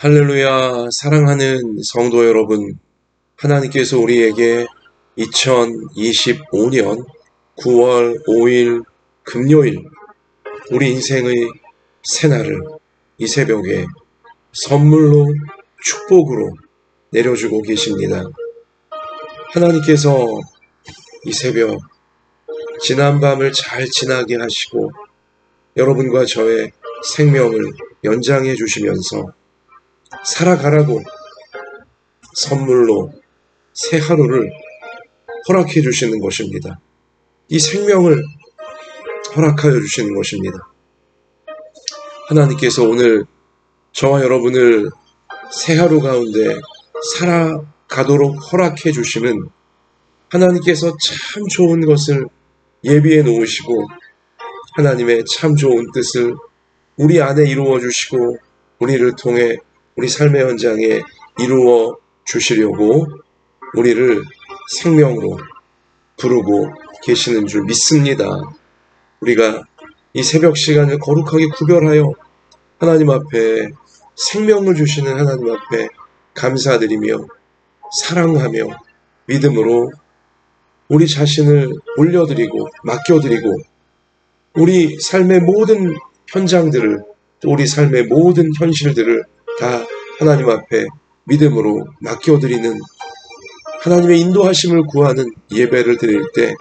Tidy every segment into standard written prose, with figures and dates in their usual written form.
할렐루야, 사랑하는 성도 여러분, 하나님께서 우리에게 2025년 9월 5일 금요일, 우리 인생의 새날을 이 새벽에 선물로 축복으로 내려주고 계십니다. 하나님께서 이 새벽 지난 밤을 잘 지나게 하시고 여러분과 저의 생명을 연장해 주시면서 살아가라고 선물로 새 하루를 허락해 주시는 것입니다. 이 생명을 허락하여 주시는 것입니다. 하나님께서 오늘 저와 여러분을 새 하루 가운데 살아가도록 허락해 주시는 하나님께서 참 좋은 것을 예비해 놓으시고 하나님의 참 좋은 뜻을 우리 안에 이루어 주시고 우리를 통해 우리 삶의 현장에 이루어 주시려고 우리를 생명으로 부르고 계시는 줄 믿습니다. 우리가 이 새벽 시간을 거룩하게 구별하여 하나님 앞에 생명을 주시는 하나님 앞에 감사드리며 사랑하며 믿음으로 우리 자신을 올려드리고 맡겨드리고 우리 삶의 모든 현장들을 또 우리 삶의 모든 현실들을 다 하나님 앞에 믿음으로 맡겨드리는 하나님의 인도하심을 구하는 예배를 드릴 때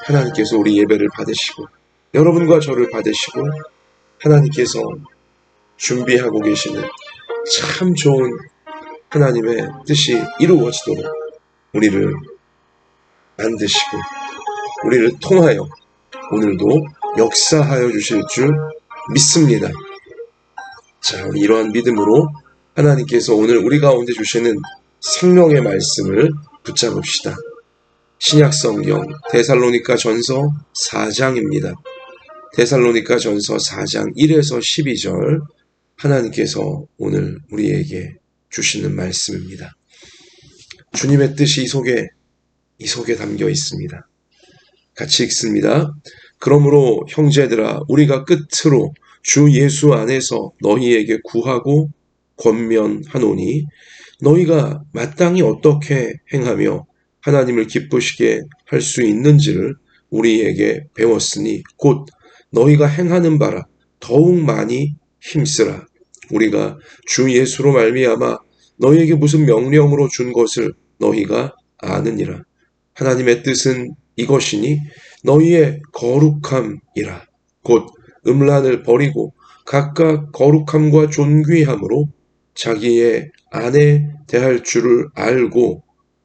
하나님께서 우리 예배를 받으시고 여러분과 저를 받으시고 하나님께서 준비하고 계시는 참 좋은 하나님의 뜻이 이루어지도록 우리를 만드시고 우리를 통하여 오늘도 역사하여 주실 줄 믿습니다. 자, 우리 이러한 믿음으로 하나님께서 오늘 우리 가운데 주시는 생명의 말씀을 붙잡읍시다. 신약성경 데살로니가 전서 4장입니다. 데살로니가 전서 4장 1에서 12절 하나님께서 오늘 우리에게 주시는 말씀입니다. 주님의 뜻이 이 속에 담겨 있습니다. 같이 읽습니다. 그러므로 형제들아 우리가 끝으로 주 예수 안에서 너희에게 구하고 권면하노니 너희가 마땅히 어떻게 행하며 하나님을 기쁘시게 할 수 있는지를 우리에게 배웠으니 곧 너희가 행하는 바라 더욱 많이 힘쓰라. 우리가 주 예수로 말미암아 너희에게 무슨 명령으로 준 것을 너희가 아느니라. 하나님의 뜻은 이것이니 너희의 거룩함이라. 곧 음란을 버리고 각각 거룩함과 존귀함으로 자기의 아내 대할 줄을 알고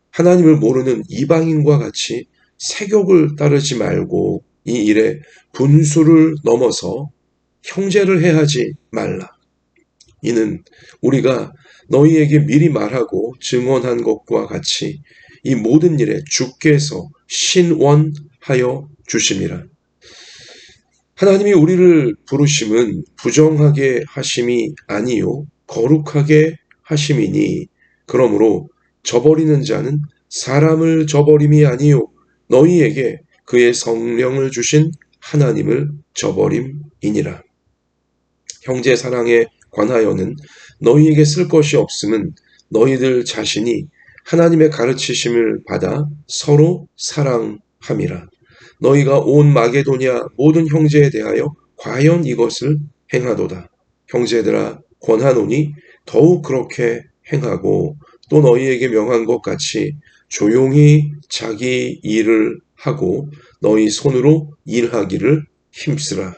하나님을 모르는 이방인과 같이 세욕을 따르지 말고 이 일에 분수를 넘어서 형제를 해하지 말라. 이는 우리가 너희에게 미리 말하고 증언한 것과 같이 이 모든 일에 주께서 신원하여 주심이라. 하나님이 우리를 부르심은 부정하게 하심이 아니요 거룩하게 하심이니 그러므로 저버리는 자는 사람을 저버림이 아니요 너희에게 그의 성령을 주신 하나님을 저버림이니라. 형제 사랑에 관하여는 너희에게 쓸 것이 없음은 너희들 자신이 하나님의 가르치심을 받아 서로 사랑함이라. 너희가 온 마게도냐 모든 형제에 대하여 과연 이것을 행하도다. 형제들아 권하노니 더욱 그렇게 행하고 또 너희에게 명한 것 같이 조용히 자기 일을 하고 너희 손으로 일하기를 힘쓰라.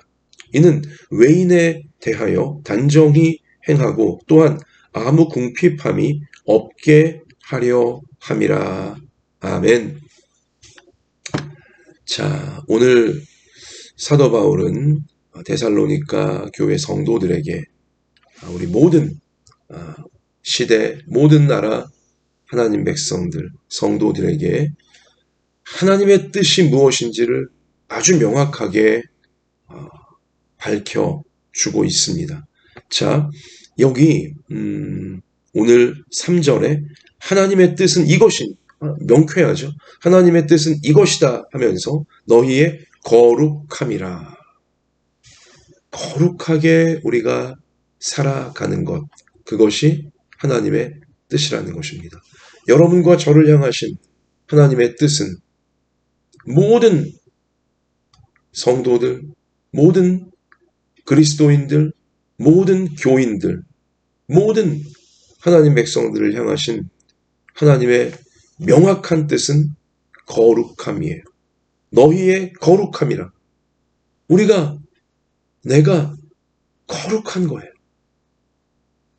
이는 외인에 대하여 단정히 행하고 또한 아무 궁핍함이 없게 하려 함이라. 아멘. 자, 오늘 사도 바울은 데살로니가 교회 성도들에게 우리 모든 시대 모든 나라 하나님 백성들 성도들에게 하나님의 뜻이 무엇인지를 아주 명확하게 밝혀주고 있습니다. 자, 여기 오늘 3절에 하나님의 뜻은 이것이 명쾌하죠. 하나님의 뜻은 이것이다 하면서 너희의 거룩함이라. 거룩하게 우리가 살아가는 것. 그것이 하나님의 뜻이라는 것입니다. 여러분과 저를 향하신 하나님의 뜻은 모든 성도들, 모든 그리스도인들, 모든 교인들, 모든 하나님 백성들을 향하신 하나님의 명확한 뜻은 거룩함이에요. 너희의 거룩함이라. 내가 거룩한 거예요.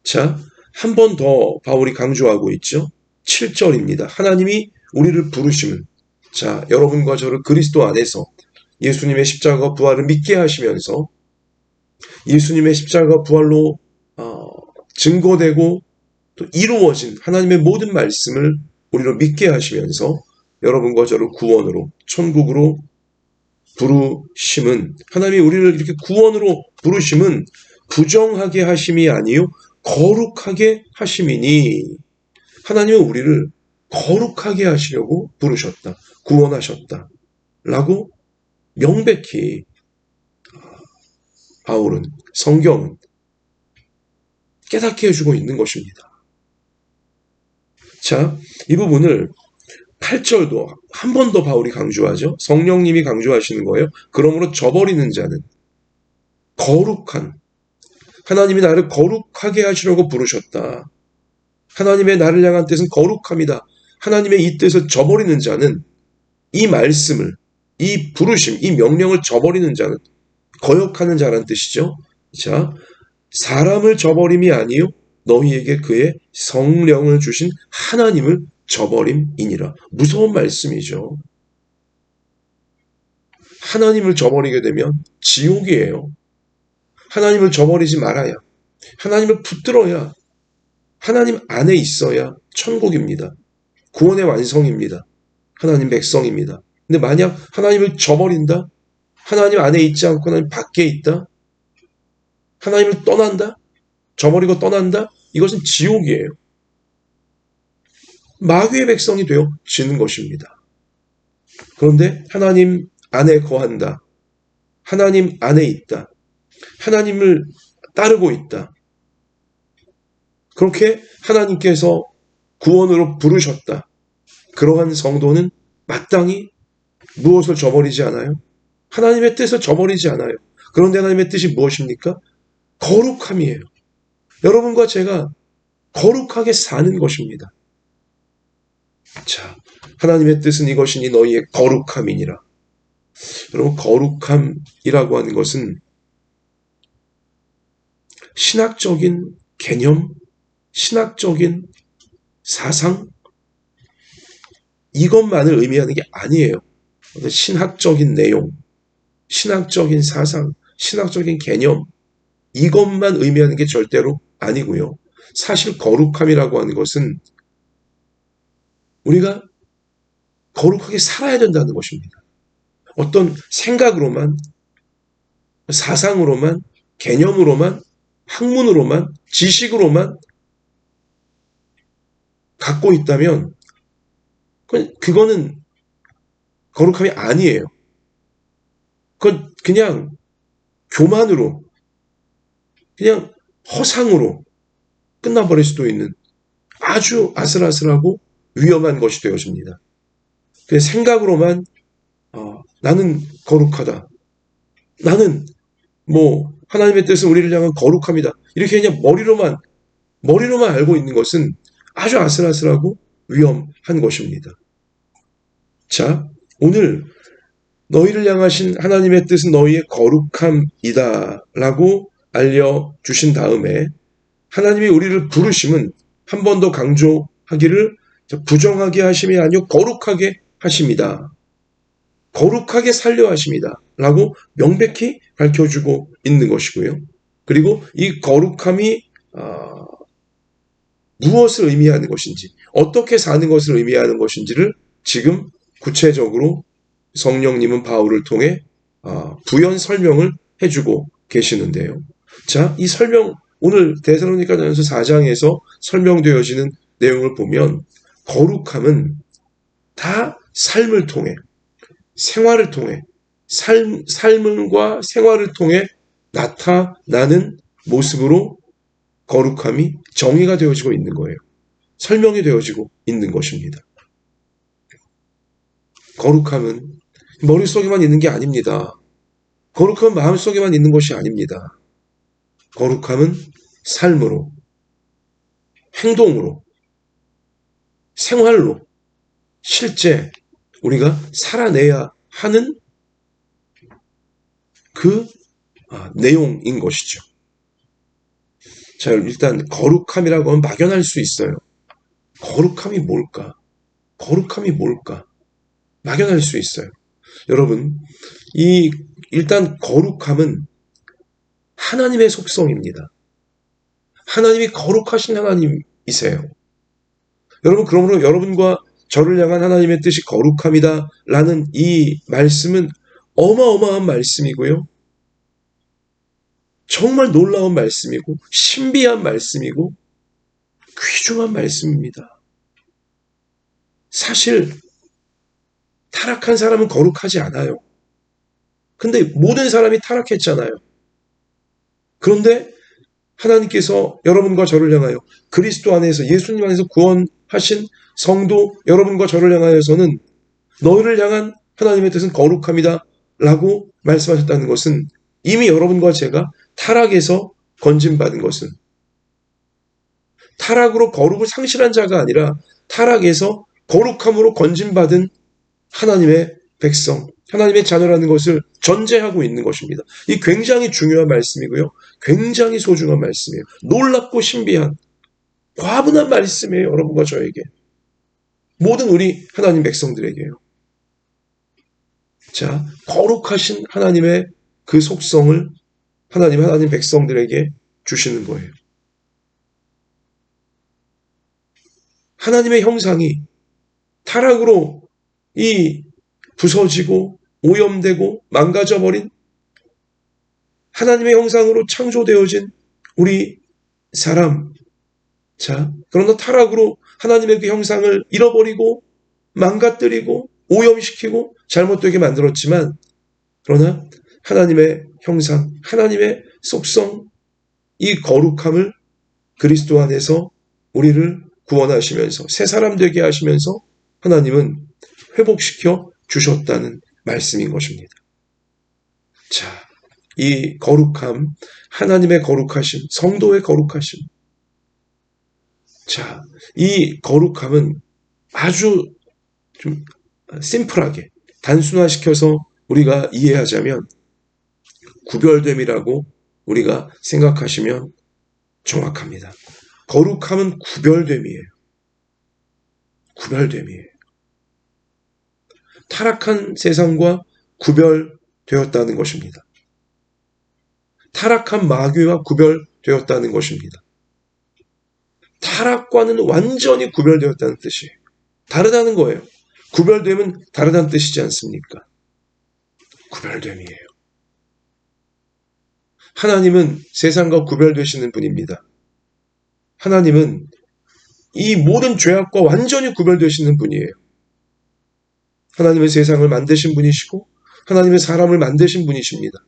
자, 한 번 더 바울이 강조하고 있죠. 7절입니다. 하나님이 우리를 부르심은, 자, 여러분과 저를 그리스도 안에서 예수님의 십자가 부활을 믿게 하시면서 예수님의 십자가 부활로 증거되고 또 이루어진 하나님의 모든 말씀을 우리로 믿게 하시면서 여러분과 저를 구원으로, 천국으로 부르심은, 하나님이 우리를 이렇게 구원으로 부르심은 부정하게 하심이 아니요 거룩하게 하심이니, 하나님은 우리를 거룩하게 하시려고 부르셨다, 구원하셨다 라고 명백히 바울은, 성경은 깨닫게 해주고 있는 것입니다. 자, 이 부분을 8절도 한 번 더 바울이 강조하죠. 성령님이 강조하시는 거예요. 그러므로 저버리는 자는 거룩한, 하나님이 나를 거룩하게 하시려고 부르셨다. 하나님의 나를 향한 뜻은 거룩함이다. 하나님의 이 뜻을 저버리는 자는, 이 말씀을, 이 부르심, 이 명령을 저버리는 자는, 거역하는 자란 뜻이죠. 자, 사람을 저버림이 아니요 너희에게 그의 성령을 주신 하나님을 저버림이니라. 무서운 말씀이죠. 하나님을 저버리게 되면 지옥이에요. 하나님을 저버리지 말아야, 하나님을 붙들어야, 하나님 안에 있어야 천국입니다. 구원의 완성입니다. 하나님 백성입니다. 근데 만약 하나님을 저버린다? 하나님 안에 있지 않고 하나님 밖에 있다? 하나님을 떠난다? 저버리고 떠난다? 이것은 지옥이에요. 마귀의 백성이 되어지는 것입니다. 그런데 하나님 안에 거한다. 하나님 안에 있다. 하나님을 따르고 있다. 그렇게 하나님께서 구원으로 부르셨다. 그러한 성도는 마땅히 무엇을 저버리지 않아요? 하나님의 뜻을 저버리지 않아요. 그런데 하나님의 뜻이 무엇입니까? 거룩함이에요. 여러분과 제가 거룩하게 사는 것입니다. 자, 하나님의 뜻은 이것이니 너희의 거룩함이니라. 여러분, 거룩함이라고 하는 것은 신학적인 개념, 신학적인 사상, 이것만을 의미하는 게 아니에요. 신학적인 내용, 신학적인 사상, 신학적인 개념, 이것만 의미하는 게 절대로 아니고요. 사실 거룩함이라고 하는 것은 우리가 거룩하게 살아야 된다는 것입니다. 어떤 생각으로만, 사상으로만, 개념으로만, 학문으로만, 지식으로만 갖고 있다면 그거는 거룩함이 아니에요. 그건 그냥 교만으로, 그냥 허상으로 끝나버릴 수도 있는 아주 아슬아슬하고 위험한 것이 되어집니다. 그냥 생각으로만 나는 거룩하다. 나는 하나님의 뜻은 우리를 향한 거룩함이다. 이렇게 그냥 머리로만 알고 있는 것은 아주 아슬아슬하고 위험한 것입니다. 자, 오늘 너희를 향하신 하나님의 뜻은 너희의 거룩함이다 라고 알려주신 다음에 하나님이 우리를 부르심은 한 번 더 강조하기를 부정하게 하심이 아니요 거룩하게 하심이다. 거룩하게 살려 하심이다 라고 명백히 밝혀주고 있는 것이고요. 그리고 이 거룩함이 무엇을 의미하는 것인지, 어떻게 사는 것을 의미하는 것인지를 지금 구체적으로 성령님은 바울을 통해 부연 설명을 해주고 계시는데요. 자, 이 설명, 오늘 데살로니가전서 4장에서 설명되어지는 내용을 보면 거룩함은 다 삶을 통해, 생활을 통해, 삶과 생활을 통해 나타나는 모습으로 거룩함이 정의가 되어지고 있는 거예요. 설명이 되어지고 있는 것입니다. 거룩함은 머릿속에만 있는 게 아닙니다. 거룩함은 마음속에만 있는 것이 아닙니다. 거룩함은 삶으로, 행동으로, 생활로, 실제 우리가 살아내야 하는 그 내용인 것이죠. 자, 일단 거룩함이라고 하면 막연할 수 있어요. 거룩함이 뭘까? 거룩함이 뭘까? 막연할 수 있어요. 여러분, 일단 거룩함은 하나님의 속성입니다. 하나님이 거룩하신 하나님이세요. 여러분, 그러므로 여러분과 저를 향한 하나님의 뜻이 거룩함이다 라는 이 말씀은 어마어마한 말씀이고요. 정말 놀라운 말씀이고 신비한 말씀이고 귀중한 말씀입니다. 사실 타락한 사람은 거룩하지 않아요. 근데 모든 사람이 타락했잖아요. 그런데 하나님께서 여러분과 저를 향하여 그리스도 안에서 예수님 안에서 구원하신 성도 여러분과 저를 향하여서는 너희를 향한 하나님의 뜻은 거룩함이다 라고 말씀하셨다는 것은 이미 여러분과 제가 타락에서 건진받은 것은 타락으로 거룩을 상실한 자가 아니라 타락에서 거룩함으로 건진받은 하나님의 백성, 하나님의 자녀라는 것을 전제하고 있는 것입니다. 이 굉장히 중요한 말씀이고요. 굉장히 소중한 말씀이에요. 놀랍고 신비한 과분한 말씀이에요. 여러분과 저에게. 모든 우리 하나님 백성들에게요. 자, 거룩하신 하나님의 그 속성을 하나님 백성들에게 주시는 거예요. 하나님의 형상이 타락으로 부서지고 오염되고 망가져버린 하나님의 형상으로 창조되어진 우리 사람. 자, 그러나 타락으로 하나님의 그 형상을 잃어버리고 망가뜨리고 오염시키고 잘못되게 만들었지만 그러나 하나님의 형상, 하나님의 속성, 이 거룩함을 그리스도 안에서 우리를 구원하시면서 새 사람 되게 하시면서 하나님은 회복시켜 주셨다는 말씀인 것입니다. 자, 이 거룩함, 하나님의 거룩하심, 성도의 거룩하심. 자, 이 거룩함은 아주 좀 심플하게 단순화시켜서 우리가 이해하자면 구별됨이라고 우리가 생각하시면 정확합니다. 거룩함은 구별됨이에요. 구별됨이에요. 타락한 세상과 구별되었다는 것입니다. 타락한 마귀와 구별되었다는 것입니다. 타락과는 완전히 구별되었다는 뜻이에요. 다르다는 거예요. 구별됨은 다르다는 뜻이지 않습니까? 구별됨이에요. 하나님은 세상과 구별되시는 분입니다. 하나님은 이 모든 죄악과 완전히 구별되시는 분이에요. 하나님의 세상을 만드신 분이시고 하나님의 사람을 만드신 분이십니다.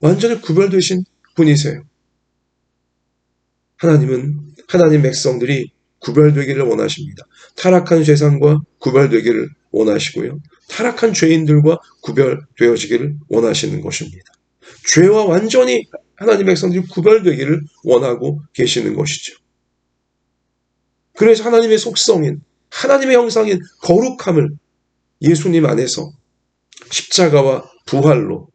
완전히 구별되신 분이세요. 하나님은 하나님 백성들이 구별되기를 원하십니다. 타락한 세상과 구별되기를 원하시고요. 타락한 죄인들과 구별되어지기를 원하시는 것입니다. 죄와 완전히 하나님 백성들이 구별되기를 원하고 계시는 것이죠. 그래서 하나님의 속성인, 하나님의 형상인 거룩함을 예수님 안에서 십자가와 부활로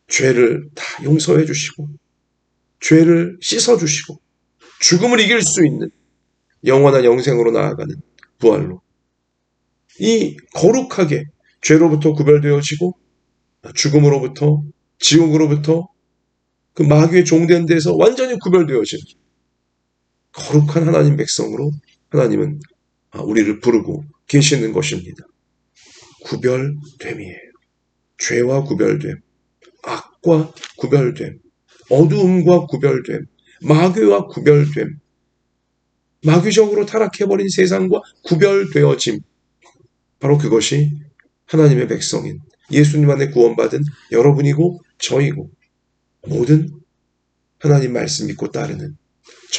죄를 다 용서해 주시고 죄를 씻어 주시고 죽음을 이길 수 있는 영원한 영생으로 나아가는 부활로 이 거룩하게 죄로부터 구별되어지고 죽음으로부터 지옥으로부터 그 마귀의 종된 데서 완전히 구별되어진 거룩한 하나님 백성으로 하나님은 우리를 부르고 계시는 것입니다. 구별됨이에요. 죄와 구별됨, 악과 구별됨, 어두움과 구별됨, 마귀와 구별됨, 마귀적으로 타락해버린 세상과 구별되어짐. 바로 그것이 하나님의 백성인 예수님 안에 구원받은 여러분이고 저이고 모든 하나님 말씀 믿고 따르는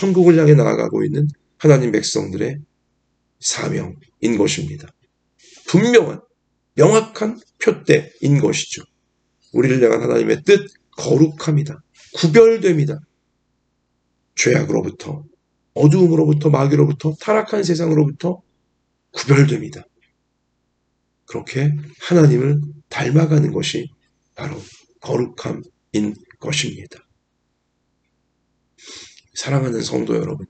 천국을 향해 나아가고 있는 하나님 백성들의 사명인 것입니다. 분명한 명확한 표대인 것이죠. 우리를 향한 하나님의 뜻 거룩합니다. 구별됩니다. 죄악으로부터, 어두움으로부터, 마귀로부터, 타락한 세상으로부터 구별됩니다. 그렇게 하나님을 닮아가는 것이 바로 거룩함인 것입니다. 사랑하는 성도 여러분,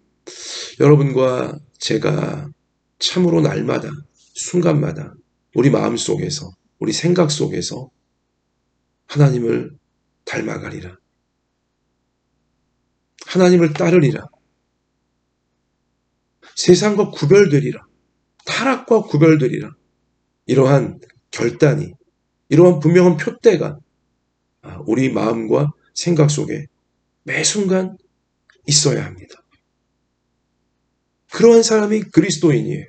여러분과 제가 참으로 날마다, 순간마다 우리 마음 속에서, 우리 생각 속에서 하나님을 닮아가리라. 하나님을 따르리라. 세상과 구별되리라. 타락과 구별되리라. 이러한 결단이, 이러한 분명한 표대가 우리 마음과 생각 속에 매 순간 있어야 합니다. 그러한 사람이 그리스도인이에요.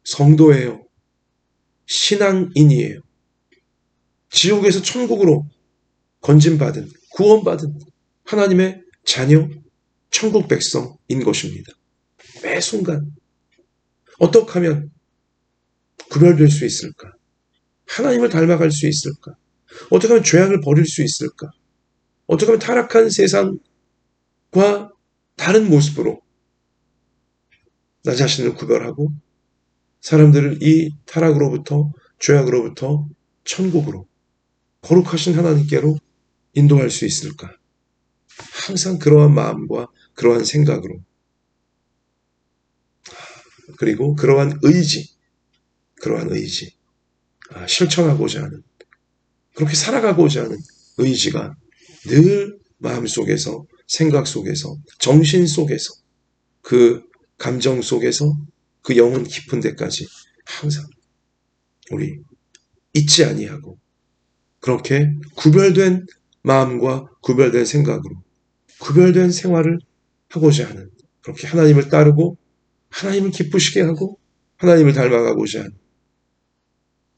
성도예요. 신앙인이에요. 지옥에서 천국으로 건진받은, 구원받은 하나님의 자녀, 천국 백성인 것입니다. 매 순간 어떻게 하면 구별될 수 있을까? 하나님을 닮아갈 수 있을까? 어떻게 하면 죄악을 버릴 수 있을까? 어떻게 하면 타락한 세상과 다른 모습으로 나 자신을 구별하고 사람들을 이 타락으로부터, 죄악으로부터 천국으로, 거룩하신 하나님께로 인도할 수 있을까? 항상 그러한 마음과 그러한 생각으로, 그리고 그러한 의지, 실천하고자 하는, 그렇게 살아가고자 하는 의지가 늘 마음속에서, 생각 속에서, 정신 속에서, 그 감정 속에서, 그 영혼 깊은 데까지 항상 우리 잊지 아니하고 그렇게 구별된 마음과 구별된 생각으로 구별된 생활을 하고자 하는, 그렇게 하나님을 따르고 하나님을 기쁘시게 하고 하나님을 닮아가고자 하는,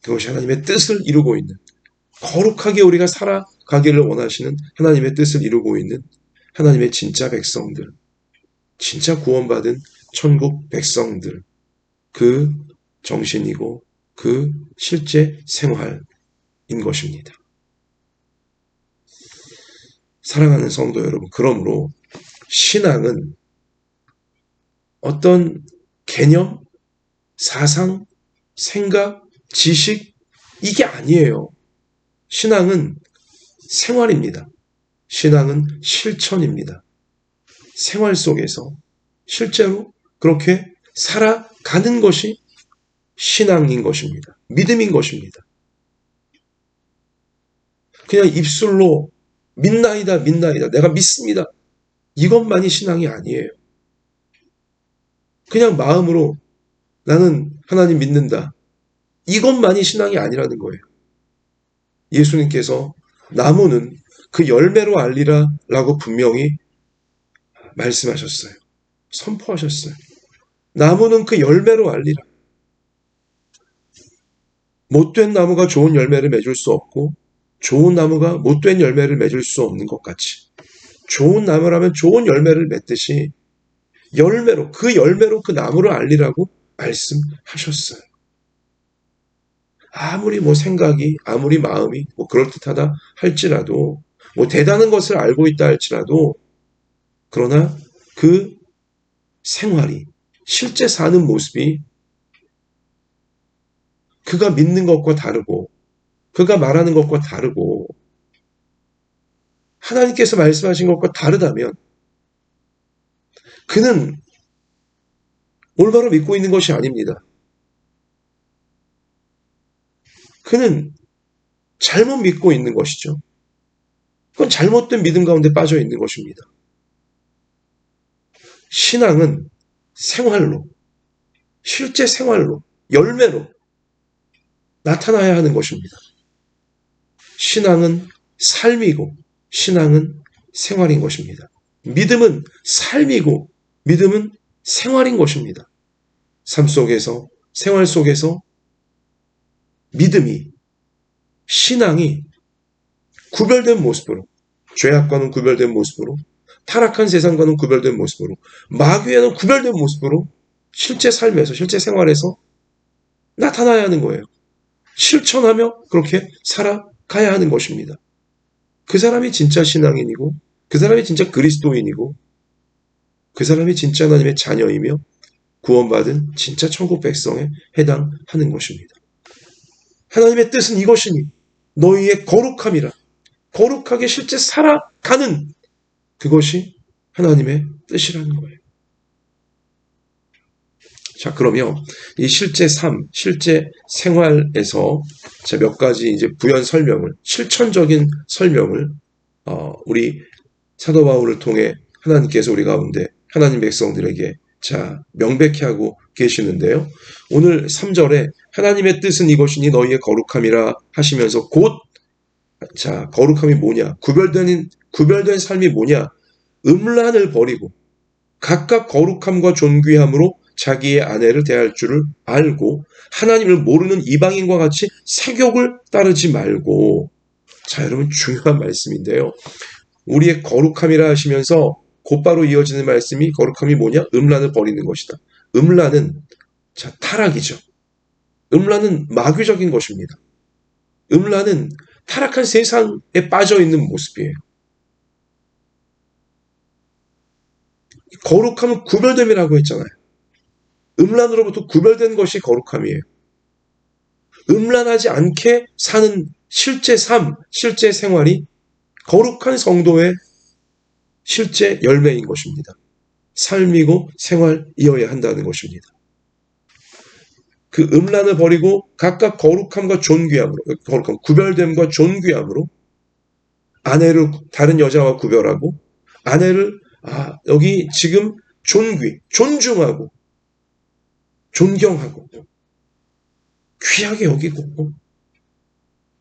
그것이 하나님의 뜻을 이루고 있는, 거룩하게 우리가 살아가기를 원하시는 하나님의 뜻을 이루고 있는 하나님의 진짜 백성들, 진짜 구원받은 천국 백성들, 그 정신이고 그 실제 생활인 것입니다. 사랑하는 성도 여러분, 그러므로 신앙은 어떤 개념, 사상, 생각, 지식, 이게 아니에요. 신앙은 생활입니다. 신앙은 실천입니다. 생활 속에서 실제로 그렇게 살아가는 것이 신앙인 것입니다. 믿음인 것입니다. 그냥 입술로 믿나이다, 내가 믿습니다, 이것만이 신앙이 아니에요. 그냥 마음으로 나는 하나님 믿는다, 이것만이 신앙이 아니라는 거예요. 예수님께서 나무는 그 열매로 알리라 라고 분명히 말씀하셨어요. 선포하셨어요. 나무는 그 열매로 알리라. 못된 나무가 좋은 열매를 맺을 수 없고 좋은 나무가 못된 열매를 맺을 수 없는 것 같이, 좋은 나무라면 좋은 열매를 맺듯이 열매로, 그 열매로 그 나무를 알리라고 말씀하셨어요. 아무리 생각이, 아무리 마음이 그럴듯하다 할지라도, 대단한 것을 알고 있다 할지라도, 그러나 그 생활이, 실제 사는 모습이 그가 믿는 것과 다르고 그가 말하는 것과 다르고 하나님께서 말씀하신 것과 다르다면 그는 올바로 믿고 있는 것이 아닙니다. 그는 잘못 믿고 있는 것이죠. 그건 잘못된 믿음 가운데 빠져 있는 것입니다. 신앙은 생활로, 실제 생활로, 열매로 나타나야 하는 것입니다. 신앙은 삶이고 신앙은 생활인 것입니다. 믿음은 삶이고 믿음은 생활인 것입니다. 삶 속에서, 생활 속에서 믿음이, 신앙이 구별된 모습으로, 죄악과는 구별된 모습으로, 타락한 세상과는 구별된 모습으로, 마귀와는 구별된 모습으로 실제 삶에서, 실제 생활에서 나타나야 하는 거예요. 실천하며 그렇게 살아가야 하는 것입니다. 그 사람이 진짜 신앙인이고, 그 사람이 진짜 그리스도인이고, 그 사람이 진짜 하나님의 자녀이며 구원받은 진짜 천국 백성에 해당하는 것입니다. 하나님의 뜻은 이것이니 너희의 거룩함이라. 거룩하게 실제 살아가는 그것이 하나님의 뜻이라는 거예요. 자, 그러면 이 실제 삶, 실제 생활에서 몇 가지 이제 부연 설명을, 실천적인 설명을 우리 사도 바울을 통해 하나님께서 우리 가운데 하나님 백성들에게 명백히 하고 계시는데요. 오늘 3절에 하나님의 뜻은 이것이니 너희의 거룩함이라 하시면서 거룩함이 뭐냐? 구별된 삶이 뭐냐? 음란을 버리고 각각 거룩함과 존귀함으로 자기의 아내를 대할 줄을 알고 하나님을 모르는 이방인과 같이 세욕을 따르지 말고. 자, 여러분, 중요한 말씀인데요. 우리의 거룩함이라 하시면서 곧바로 이어지는 말씀이, 거룩함이 뭐냐? 음란을 버리는 것이다. 음란은 타락이죠. 음란은 마귀적인 것입니다. 음란은 타락한 세상에 빠져 있는 모습이에요. 거룩함은 구별됨이라고 했잖아요. 음란으로부터 구별된 것이 거룩함이에요. 음란하지 않게 사는 실제 삶, 실제 생활이 거룩한 성도의 실제 열매인 것입니다. 삶이고 생활이어야 한다는 것입니다. 그 음란을 버리고 각각 거룩함과 존귀함으로, 거룩함, 구별됨과 존귀함으로 아내를 다른 여자와 구별하고, 아내를 여기 지금 존중하고 존경하고 귀하게 여기고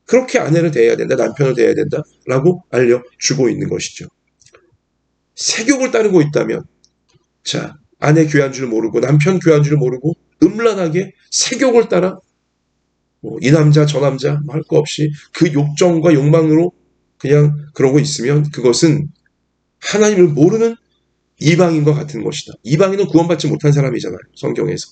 그렇게 아내를 대해야 된다, 남편을 대해야 된다라고 알려주고 있는 것이죠. 세욕을 따르고 있다면, 아내 귀한 줄 모르고 남편 귀한 줄 모르고 음란하게 세욕을 따라 이 남자 저 남자 할 거 없이 그 욕정과 욕망으로 그냥 그러고 있으면 그것은 하나님을 모르는 이방인과 같은 것이다. 이방인은 구원받지 못한 사람이잖아요. 성경에서.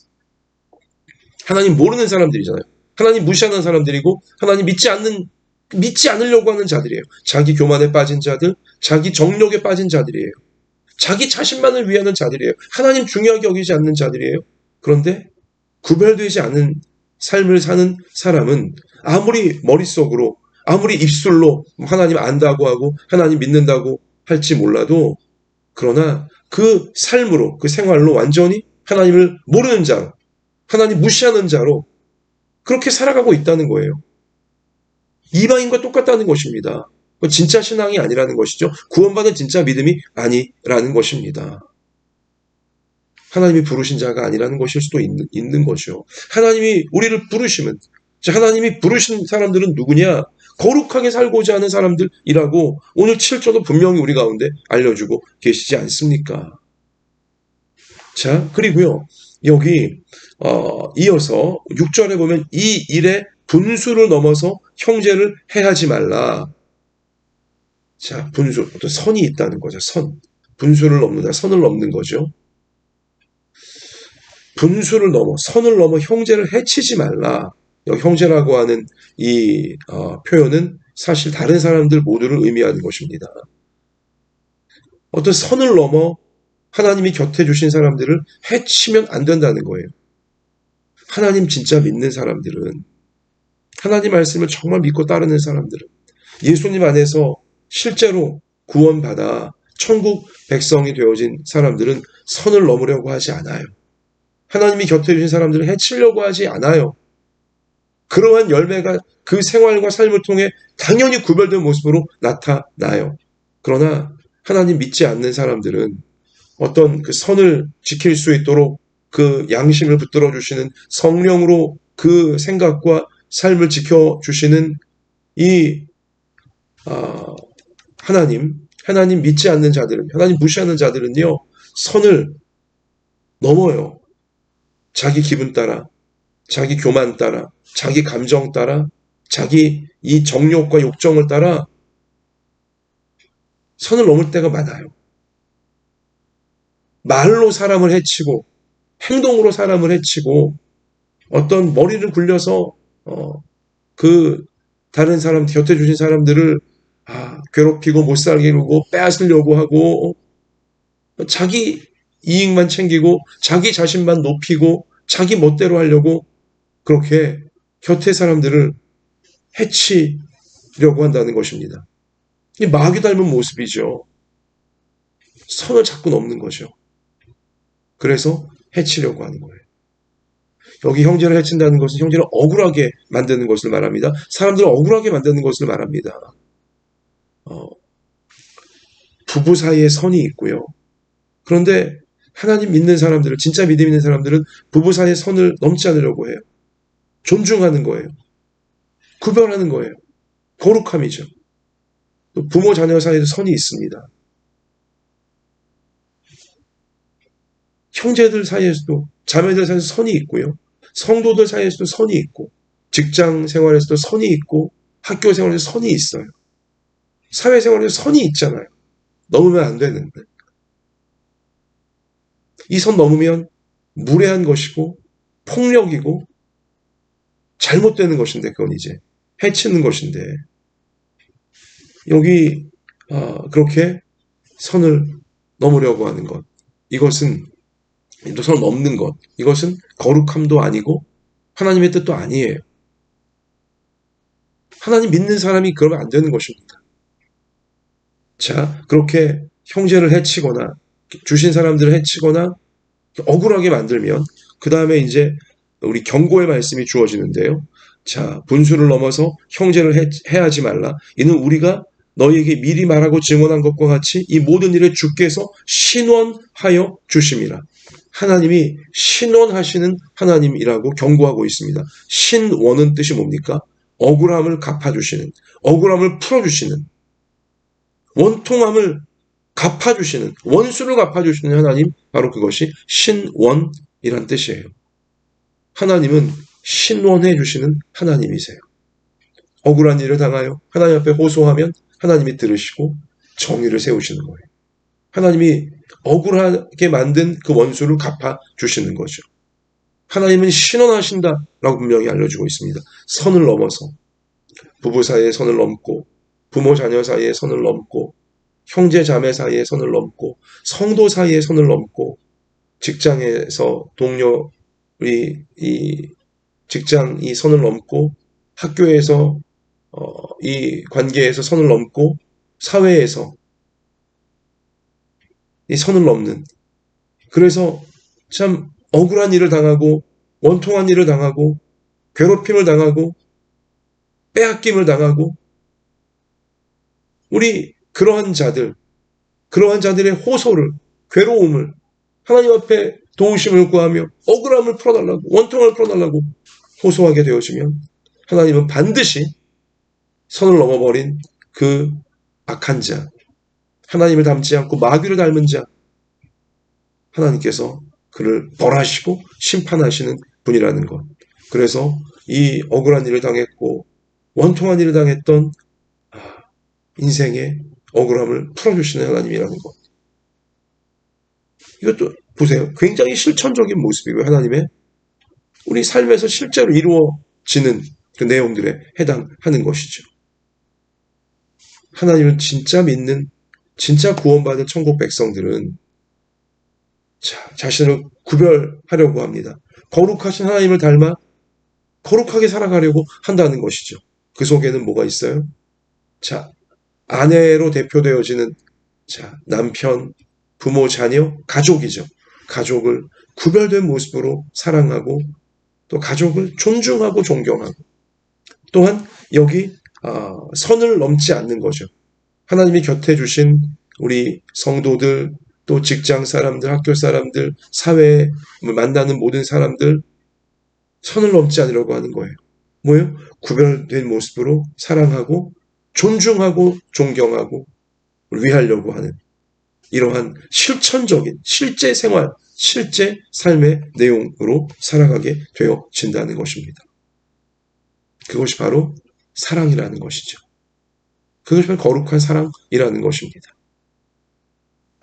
하나님 모르는 사람들이잖아요. 하나님 무시하는 사람들이고 하나님 믿지 않으려고 하는 자들이에요. 자기 교만에 빠진 자들, 자기 정욕에 빠진 자들이에요. 자기 자신만을 위하는 자들이에요. 하나님 중요하게 여기지 않는 자들이에요. 그런데 구별되지 않은 삶을 사는 사람은 아무리 머릿속으로, 아무리 입술로 하나님 안다고 하고 하나님 믿는다고 할지 몰라도, 그러나 그 삶으로, 그 생활로 완전히 하나님을 모르는 자, 하나님 무시하는 자로 그렇게 살아가고 있다는 거예요. 이방인과 똑같다는 것입니다. 진짜 신앙이 아니라는 것이죠. 구원받은 진짜 믿음이 아니라는 것입니다. 하나님이 부르신 자가 아니라는 것일 수도 있는 거죠. 하나님이 우리를 부르시면, 하나님이 부르신 사람들은 누구냐? 거룩하게 살고자 하는 사람들이라고 오늘 7절도 분명히 우리 가운데 알려주고 계시지 않습니까? 자, 그리고요, 여기 이어서 6절에 보면 이 일에 분수를 넘어서 형제를 해하지 말라. 자, 분수, 어떤 선이 있다는 거죠. 분수를 넘는다, 선을 넘는 거죠. 분수를 넘어, 선을 넘어 형제를 해치지 말라. 형제라고 하는 이 표현은 사실 다른 사람들 모두를 의미하는 것입니다. 어떤 선을 넘어 하나님이 곁에 주신 사람들을 해치면 안 된다는 거예요. 하나님 진짜 믿는 사람들은, 하나님 말씀을 정말 믿고 따르는 사람들은, 예수님 안에서 실제로 구원받아 천국 백성이 되어진 사람들은 선을 넘으려고 하지 않아요. 하나님이 곁에 주신 사람들을 해치려고 하지 않아요. 그러한 열매가 그 생활과 삶을 통해 당연히 구별된 모습으로 나타나요. 그러나 하나님 믿지 않는 사람들은 어떤 그 선을 지킬 수 있도록 그 양심을 붙들어 주시는 성령으로 그 생각과 삶을 지켜주시는 이 하나님 믿지 않는 자들은, 하나님 무시하는 자들은요, 선을 넘어요. 자기 기분 따라, 자기 교만 따라, 자기 감정 따라, 자기 이 정욕과 욕정을 따라 선을 넘을 때가 많아요. 말로 사람을 해치고 행동으로 사람을 해치고 어떤 머리를 굴려서 그 다른 사람 곁에 주신 사람들을 괴롭히고 못 살게 하고 빼앗으려고 하고 자기 이익만 챙기고 자기 자신만 높이고 자기 멋대로 하려고 그렇게 곁에 사람들을 해치려고 한다는 것입니다. 이 마귀 닮은 모습이죠. 선을 자꾸 넘는 거죠. 그래서 해치려고 하는 거예요. 여기 형제를 해친다는 것은 형제를 억울하게 만드는 것을 말합니다. 사람들을 억울하게 만드는 것을 말합니다. 부부 사이에 선이 있고요. 그런데 하나님 믿는 사람들은, 진짜 믿음 있는 사람들은 부부 사이의 선을 넘지 않으려고 해요. 존중하는 거예요. 구별하는 거예요. 거룩함이죠. 또 부모 자녀 사이에도 선이 있습니다. 형제들 사이에서도, 자매들 사이에서 선이 있고요. 성도들 사이에서도 선이 있고, 직장 생활에서도 선이 있고, 학교 생활에서 선이 있어요. 사회생활에서 선이 있잖아요. 넘으면 안 되는데. 이 선 넘으면 무례한 것이고, 폭력이고, 잘못되는 것인데, 그건 이제 해치는 것인데, 여기 그렇게 선을 넘으려고 하는 것, 이것은 또 선을 넘는 것, 이것은 거룩함도 아니고 하나님의 뜻도 아니에요. 하나님 믿는 사람이 그러면 안 되는 것입니다. 자, 그렇게 형제를 해치거나 주신 사람들을 해치거나 억울하게 만들면 그 다음에 이제 우리 경고의 말씀이 주어지는데요. 자, 분수를 넘어서 형제를 해하지 말라. 이는 우리가 너희에게 미리 말하고 증언한 것과 같이 이 모든 일에 주께서 신원하여 주심이라. 하나님이 신원하시는 하나님이라고 경고하고 있습니다. 신원은 뜻이 뭡니까? 억울함을 갚아주시는, 억울함을 풀어주시는, 원통함을 갚아주시는, 원수를 갚아주시는 하나님, 바로 그것이 신원이란 뜻이에요. 하나님은 신원해 주시는 하나님이세요. 억울한 일을 당하여 하나님 앞에 호소하면 하나님이 들으시고 정의를 세우시는 거예요. 하나님이 억울하게 만든 그 원수를 갚아주시는 거죠. 하나님은 신원하신다라고 분명히 알려주고 있습니다. 선을 넘어서 부부 사이의 선을 넘고 부모 자녀 사이의 선을 넘고 형제 자매 사이의 선을 넘고 성도 사이의 선을 넘고 직장에서 동료 이 직장 이 선을 넘고 학교에서 이 관계에서 선을 넘고 사회에서 이 선을 넘는, 그래서 참 억울한 일을 당하고 원통한 일을 당하고 괴롭힘을 당하고 빼앗김을 당하고 우리 그러한 자들의 호소를, 괴로움을 하나님 앞에 도우심을 구하며 억울함을 풀어달라고, 원통을 풀어달라고 호소하게 되어지면 하나님은 반드시 선을 넘어버린 그 악한 자, 하나님을 닮지 않고 마귀를 닮은 자, 하나님께서 그를 벌하시고 심판하시는 분이라는 것. 그래서 이 억울한 일을 당했고 원통한 일을 당했던 인생의 억울함을 풀어주시는 하나님이라는 것. 이것도 보세요. 굉장히 실천적인 모습이고요. 하나님의 우리 삶에서 실제로 이루어지는 그 내용들에 해당하는 것이죠. 하나님을 진짜 믿는, 진짜 구원받은 천국 백성들은 자신을 구별하려고 합니다. 거룩하신 하나님을 닮아 거룩하게 살아가려고 한다는 것이죠. 그 속에는 뭐가 있어요? 자, 아내로 대표되어지는 남편, 부모, 자녀, 가족이죠. 가족을 구별된 모습으로 사랑하고 또 가족을 존중하고 존경하고 또한 여기 선을 넘지 않는 거죠. 하나님이 곁에 주신 우리 성도들, 또 직장 사람들, 학교 사람들, 사회에 만나는 모든 사람들 선을 넘지 않으려고 하는 거예요. 뭐예요? 구별된 모습으로 사랑하고 존중하고 존경하고 위하려고 하는 이러한 실천적인 실제 생활, 실제 삶의 내용으로 살아가게 되어진다는 것입니다. 그것이 바로 사랑이라는 것이죠. 그것이 바로 거룩한 사랑이라는 것입니다.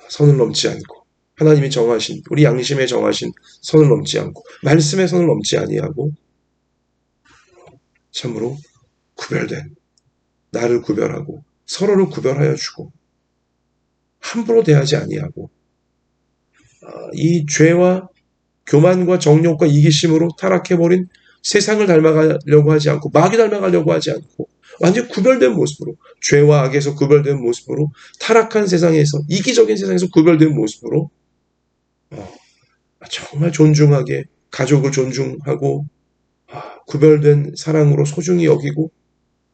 선을 넘지 않고 하나님이 정하신, 우리 양심에 정하신 선을 넘지 않고 말씀의 선을 넘지 아니하고 참으로 구별된, 나를 구별하고 서로를 구별하여 주고 함부로 대하지 아니하고 이 죄와 교만과 정욕과 이기심으로 타락해버린 세상을 닮아가려고 하지 않고 마귀 닮아가려고 하지 않고 완전히 구별된 모습으로, 죄와 악에서 구별된 모습으로, 타락한 세상에서, 이기적인 세상에서 구별된 모습으로 정말 존중하게 가족을 존중하고 구별된 사랑으로 소중히 여기고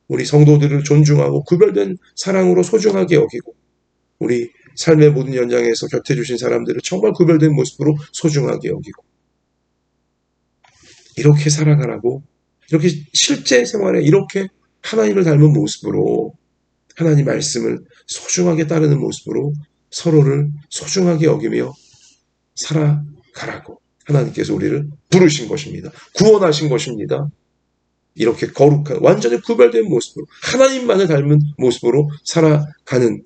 우리 성도들을 존중하고 구별된 사랑으로 소중하게 여기고 우리 삶의 모든 연장에서 곁에 주신 사람들을 정말 구별된 모습으로 소중하게 여기고 이렇게 살아가라고, 이렇게 실제 생활에 이렇게 하나님을 닮은 모습으로 하나님 말씀을 소중하게 따르는 모습으로 서로를 소중하게 여기며 살아가라고 하나님께서 우리를 부르신 것입니다. 구원하신 것입니다. 이렇게 거룩한 완전히 구별된 모습으로 하나님만을 닮은 모습으로 살아가는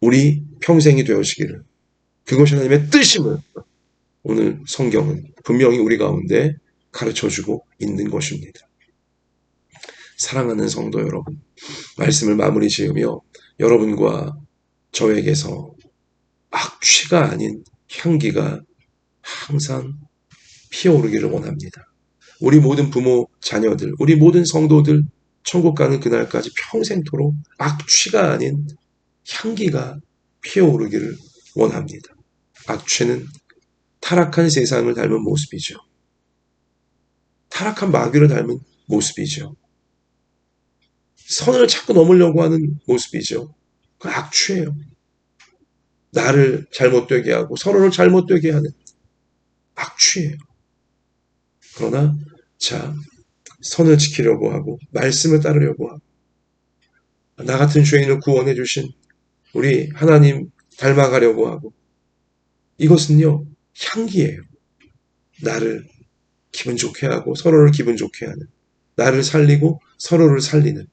우리 평생이 되어지기를, 그것이 하나님의 뜻임을 오늘 성경은 분명히 우리 가운데 가르쳐주고 있는 것입니다. 사랑하는 성도 여러분, 말씀을 마무리 지으며 여러분과 저에게서 악취가 아닌 향기가 항상 피어오르기를 원합니다. 우리 모든 부모, 자녀들, 우리 모든 성도들 천국 가는 그날까지 평생토록 악취가 아닌 향기가 피어오르기를 원합니다. 악취는 타락한 세상을 닮은 모습이죠. 타락한 마귀를 닮은 모습이죠. 선을 자꾸 넘으려고 하는 모습이죠. 그 악취예요. 나를 잘못되게 하고 서로를 잘못되게 하는 악취예요. 그러나 선을 지키려고 하고 말씀을 따르려고 하고 나 같은 죄인을 구원해 주신 우리 하나님 닮아가려고 하고, 이것은요 향기예요. 나를 기분 좋게 하고 서로를 기분 좋게 하는, 나를 살리고 서로를 살리는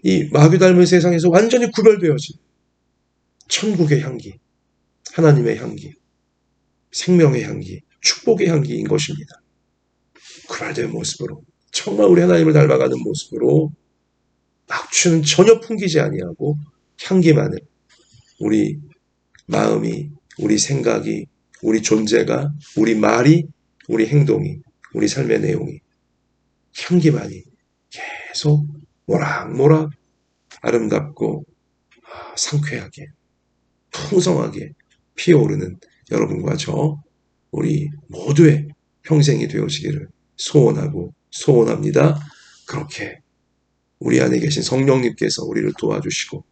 이 마귀 닮은 세상에서 완전히 구별되어진 천국의 향기, 하나님의 향기, 생명의 향기, 축복의 향기인 것입니다. 구별된 모습으로 정말 우리 하나님을 닮아가는 모습으로 악취는 전혀 풍기지 아니하고 향기만을, 우리 마음이, 우리 생각이, 우리 존재가, 우리 말이, 우리 행동이, 우리 삶의 내용이 향기만이 계속 모락모락 아름답고 상쾌하게 풍성하게 피어오르는 여러분과 저 우리 모두의 평생이 되어지기를 소원하고 소원합니다. 그렇게 우리 안에 계신 성령님께서 우리를 도와주시고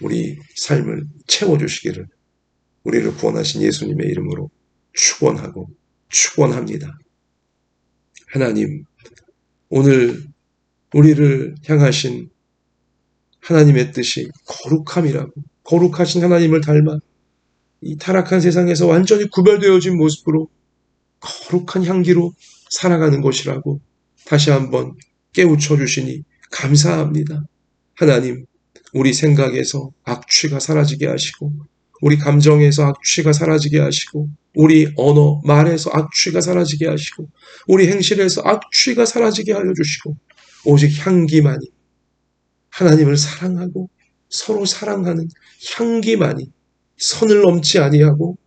우리 삶을 채워주시기를 우리를 구원하신 예수님의 이름으로 축원하고 축원합니다. 하나님, 오늘 우리를 향하신 하나님의 뜻이 거룩함이라고, 거룩하신 하나님을 닮아 이 타락한 세상에서 완전히 구별되어진 모습으로 거룩한 향기로 살아가는 것이라고 다시 한번 깨우쳐 주시니 감사합니다. 하나님, 우리 생각에서 악취가 사라지게 하시고 우리 감정에서 악취가 사라지게 하시고 우리 언어, 말에서 악취가 사라지게 하시고 우리 행실에서 악취가 사라지게 하여 주시고 오직 향기만이, 하나님을 사랑하고 서로 사랑하는 향기만이 선을 넘지 아니하고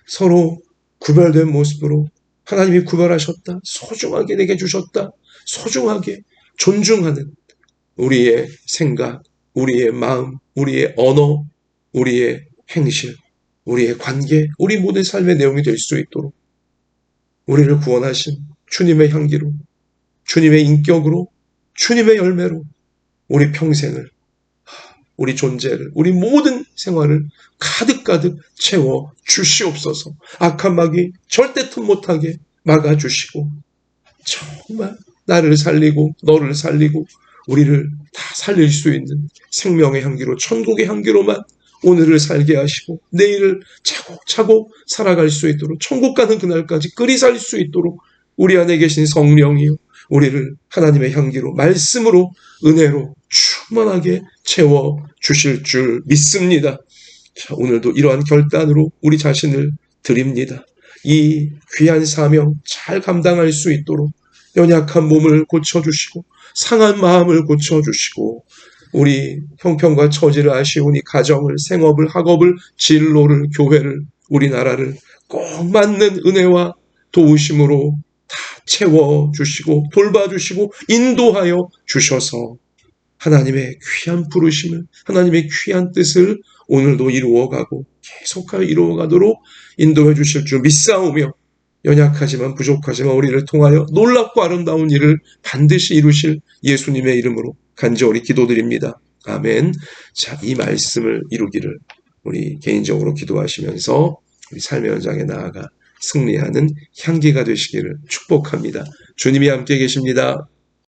서로 구별된 모습으로 하나님이 구별하셨다, 소중하게 내게 주셨다, 소중하게 존중하는 우리의 생각, 우리의 마음, 우리의 언어, 우리의 행실, 우리의 관계, 우리 모든 삶의 내용이 될 수 있도록 우리를 구원하신 주님의 향기로, 주님의 인격으로, 주님의 열매로 우리 평생을, 우리 존재를, 우리 모든 생활을 가득가득 채워 주시옵소서. 악한 마귀 절대 틈 못하게 막아주시고 정말 나를 살리고 너를 살리고 우리를 다 살릴 수 있는 생명의 향기로, 천국의 향기로만 오늘을 살게 하시고 내일을 차곡차곡 살아갈 수 있도록, 천국 가는 그날까지 끓이 살 수 있도록 우리 안에 계신 성령이요 우리를 하나님의 향기로, 말씀으로, 은혜로 충만하게 채워 주실 줄 믿습니다. 자, 오늘도 이러한 결단으로 우리 자신을 드립니다. 이 귀한 사명 잘 감당할 수 있도록 연약한 몸을 고쳐주시고 상한 마음을 고쳐주시고 우리 형편과 처지를 아시오니 가정을, 생업을, 학업을, 진로를, 교회를, 우리나라를 꼭 맞는 은혜와 도우심으로 다 채워주시고 돌봐주시고 인도하여 주셔서 하나님의 귀한 부르심을, 하나님의 귀한 뜻을 오늘도 이루어가고 계속하여 이루어가도록 인도해 주실 줄 믿사오며 연약하지만 부족하지만 우리를 통하여 놀랍고 아름다운 일을 반드시 이루실 예수님의 이름으로 간절히 기도드립니다. 아멘. 자, 이 말씀을 이루기를 우리 개인적으로 기도하시면서 우리 삶의 현장에 나아가 승리하는 향기가 되시기를 축복합니다. 주님이 함께 계십니다.